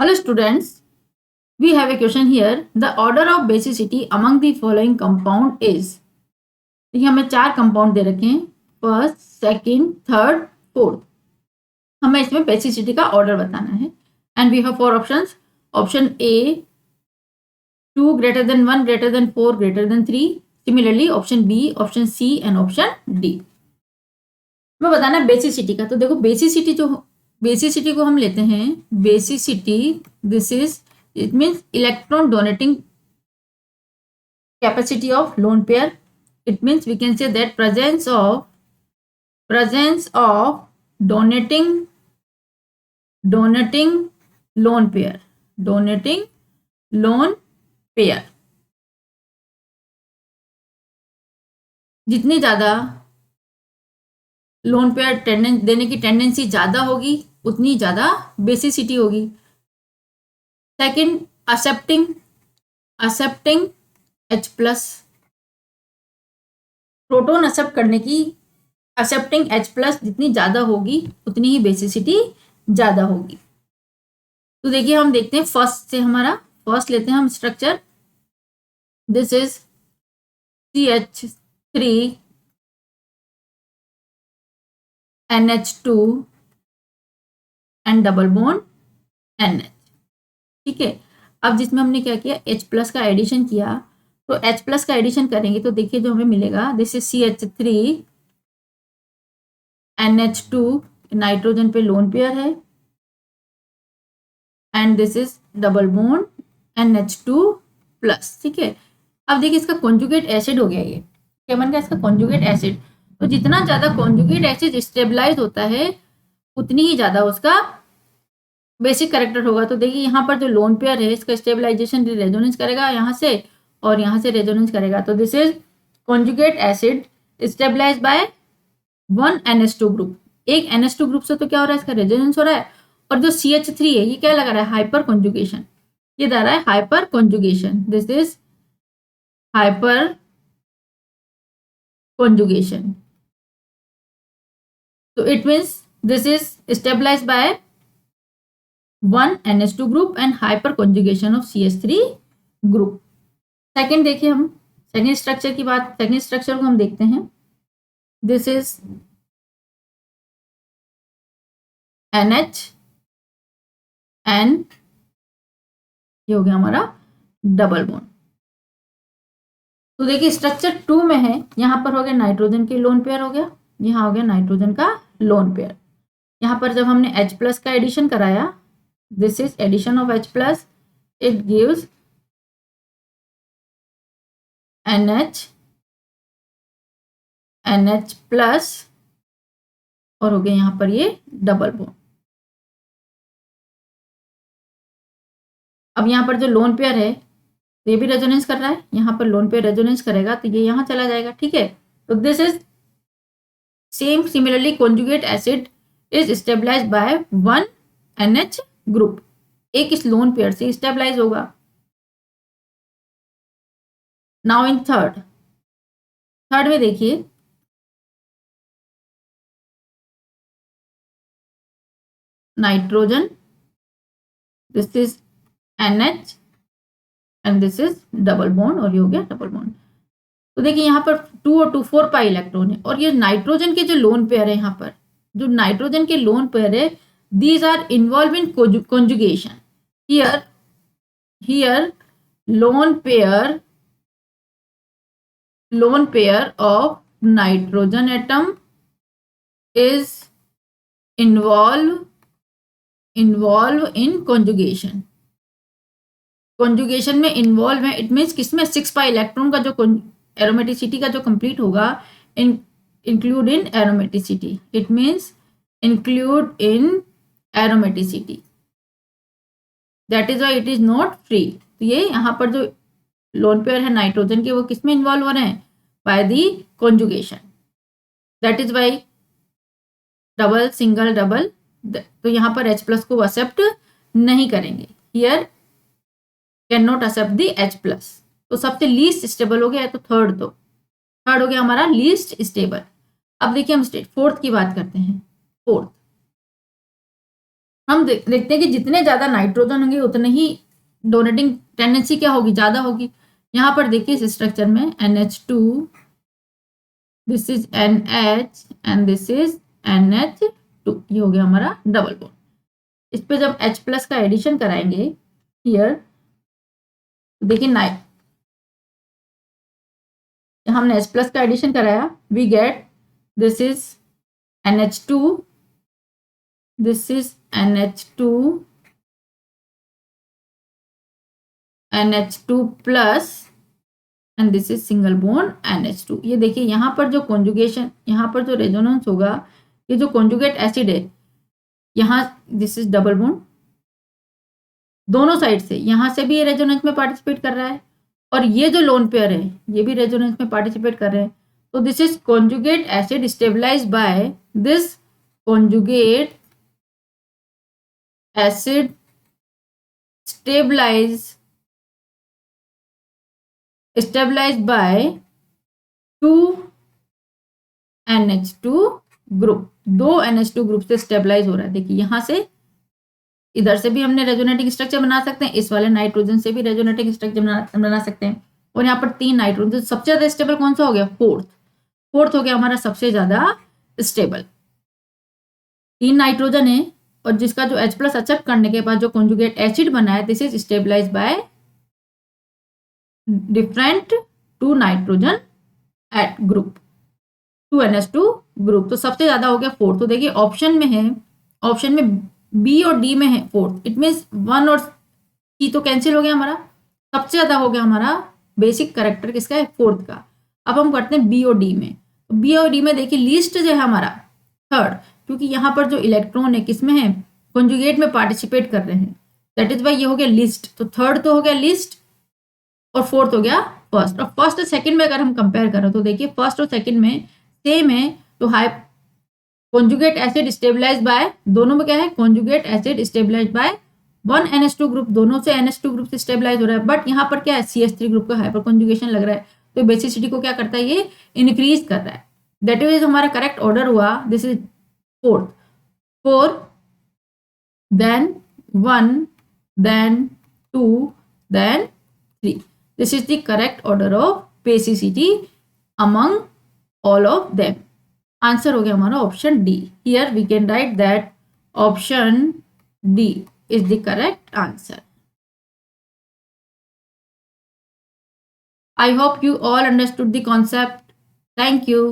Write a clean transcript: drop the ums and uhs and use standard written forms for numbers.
Hello students, we have a question here. The order of basicity among the following compound is. देखिए हमें 4 compound दे रखे हैं, first, second, third, fourth. हमें इसमें basicity का order बताना है and we have 4 options. Option A 2 greater than 1 greater than 4 greater than 3. Similarly option B, option C and option D. हमें बताना है बेसिसिटी का. तो देखो बेसिसिटी को हम लेते हैं. Basicity this is it means electron donating capacity of lone pair. It means we can say that presence of donating lone pair. जितनी ज्यादा लोन पेयर देने की टेंडेंसी ज्यादा होगी उतनी ज्यादा बेसिसिटी होगी. Second, accepting H plus. Proton accept करने की एक्सेप्टिंग H प्लस जितनी ज्यादा होगी उतनी ही बेसिसिटी ज्यादा होगी. तो देखिए हम देखते हैं फर्स्ट से. हमारा फर्स्ट लेते हैं हम structure. This is CH3 NH2 and double bond NH. ठीक है. अब जिसमें हमने क्या किया, H प्लस का एडिशन किया. तो H प्लस का एडिशन करेंगे तो देखिए जो हमें मिलेगा, this is CH3 NH2, nitrogen पे लोन पेयर है, and this is double bond NH2 plus. ठीक है. अब देखिए इसका कॉन्जुगेट एसिड हो गया. ये क्या बन गया, इसका कॉन्जुगेट एसिड. तो जितना ज्यादा कॉन्जुगेट एसिड स्टेबलाइज होता है उतनी ही ज्यादा उसका बेसिक कैरेक्टर होगा. तो देखिए यहाँ पर जो लोन पेयर है इसका स्टेबलाइजेशन रेजोनेंस करेगा यहाँ से और यहाँ से रेजोनेंस करेगा. तो this is conjugate acid stabilize by 1 NH2 group. एक NH2 ग्रुप से तो क्या हो रहा है, इसका रेजोनेंस हो रहा है. और जो CH3 है ये क्या लगा रहा है, हाइपर कॉन्जुगेशन. ये दे रहा है hyperconjugation. This is hyperconjugation. तो it means this is stabilize by 1 NH2 group and hyperconjugation of CH3 group. Second देखिए हम सेकेंड स्ट्रक्चर की बात, सेकेंड स्ट्रक्चर को हम देखते हैं. दिस इज NH एंड ये हो गया हमारा डबल बॉन्ड. तो देखिए स्ट्रक्चर 2 में है, यहां पर हो गया नाइट्रोजन के लोन पेयर हो गया, यहां हो गया नाइट्रोजन का लोन पेयर. यहां पर जब हमने H प्लस का एडिशन कराया, this is addition of H plus, it gives NH plus और हो गया यहां पर ये डबल बॉन्ड. अब यहाँ पर जो लोन पेयर है तो ये भी रेजोनेंस कर रहा है, यहाँ पर लोन पेयर रेजोनेंस करेगा तो ये यहाँ चला जाएगा. ठीक है. तो this is same. Similarly conjugate acid is stabilize by 1 NH group. एक इस लोन पेयर से स्टेबलाइज होगा. नाउ इन थर्ड में देखिए nitrogen, this is NH and this is double bond और ये हो गया डबल बॉन्ड. तो देखिए यहाँ पर 2 और 2 4 पाई इलेक्ट्रॉन है और ये नाइट्रोजन के जो लोन पेयर है, यहाँ पर जो नाइट्रोजन के लोन पेयर है, these are involve in conjugation. Here lone pair of nitrogen atom is involve in conjugation. Conjugation में इन्वॉल्व है. इट मीन्स किसमें 6 पाई इलेक्ट्रॉन का जो एरोमेटिसिटी का जो कंप्लीट होगा, include in aromaticity. It means include in aromaticity. That is why it is not free. तो ये यहाँ पर जो लोन पेयर है नाइट्रोजन के, वो किसमें इन्वॉल्व हो रहे हैं, by the conjugation. That is why double single double. तो यहाँ पर H प्लस को एक्सेप्ट नहीं करेंगे. Here can not accept the H plus. तो सबसे लीस्ट स्टेबल हो गया है. तो थर्ड हो गया हमारा लीस्ट स्टेबल. अब देखिए हम फोर्थ की बात करते हैं. फोर्थ हम देखते हैं कि जितने ज्यादा नाइट्रोजन होंगे उतने ही डोनेटिंग टेंडेंसी क्या होगी, ज्यादा होगी। यहाँ पर देखिए इस स्ट्रक्चर में NH2, this is NH and this is NH2, ये हो गया हमारा डबल बॉन्ड। इस पे जब H प्लस का एडिशन कराएंगे हियर, देखिए हमने H प्लस का एडिशन कराया, we get this is NH2, this is NH2, NH2 plus and this is single bond NH2। ये देखिए यहाँ पर जो कॉन्जुगेशन, यहाँ पर जो रेजोनेंस होगा, ये जो कॉन्जुगेट एसिड है, यहाँ दिस इज डबल बॉन्ड, दोनों साइड से, यहाँ से भी ये रेजोनेंस में पार्टिसिपेट कर रहा है और ये जो लोन पेयर है ये भी रेजोनेंस में पार्टिसिपेट कर रहे हैं। तो this is conjugate acid stabilize by this conjugate acid stabilized by 2NH2 group, 2 NH2 group से स्टेबलाइज हो रहा है। देखिए यहाँ से, इधर से भी हमने रेजोनेटिंग स्ट्रक्चर बना सकते हैं, इस वाले नाइट्रोजन से भी रेजोनेटिंग स्ट्रक्चर बना सकते हैं। और यहाँ पर 3 नाइट्रोजन, सबसे ज्यादा स्टेबल कौन सा हो गया, फोर्थ हो गया हमारा सबसे ज्यादा स्टेबल। 3 नाइट्रोजन है और जिसका जो H प्लस एक्सेप्ट करने के बाद जो कॉन्जुगेट एसिड बना है, this is stabilize by different 2 nitrogen at group, 2NH2 group. तो सबसे ज्यादा हो गया फोर्थ। तो देखिए ऑप्शन में है, ऑप्शन में बी और डी में है फोर्थ, इट मीन्स 1 और C तो कैंसिल हो गया हमारा, सबसे ज्यादा हो गया हमारा बेसिक करेक्टर किसका है, फोर्थ का। अब हम करते हैं बी और डी में। तो बी और डी में देखिए लीस्ट जो है हमारा थर्ड, क्योंकि यहाँ पर जो इलेक्ट्रॉन है किसमें है, कॉन्जुगेट में पार्टिसिपेट कर रहे हैं, दैट इज वाई ये हो गया लिस्ट। तो थर्ड तो हो गया लिस्ट और फोर्थ हो गया फर्स्ट। और फर्स्ट और सेकंड में अगर हम कंपेयर करें तो देखिए फर्स्ट और सेकंड में सेम है। तो high conjugate acid stabilize by, दोनों में क्या है, conjugate acid stabilize by 1 NH2 group, दोनों से NH2 ग्रुप से स्टेबलाइज हो रहा है। बट यहाँ पर क्या है, CH3 ग्रुप का हाइपर कॉन्जुगेशन लग रहा है, तो बेसिसिटी को क्या करता है, ये इंक्रीज कर रहा है। दैट इज हमारा करेक्ट ऑर्डर हुआ, this is fourth, 4 then 1 then 2 then 3। This is the correct order of basicity among all of them. Answer हो गया हमारा option D. Here we can write that option D is the correct answer. I hope you all understood the concept. Thank you.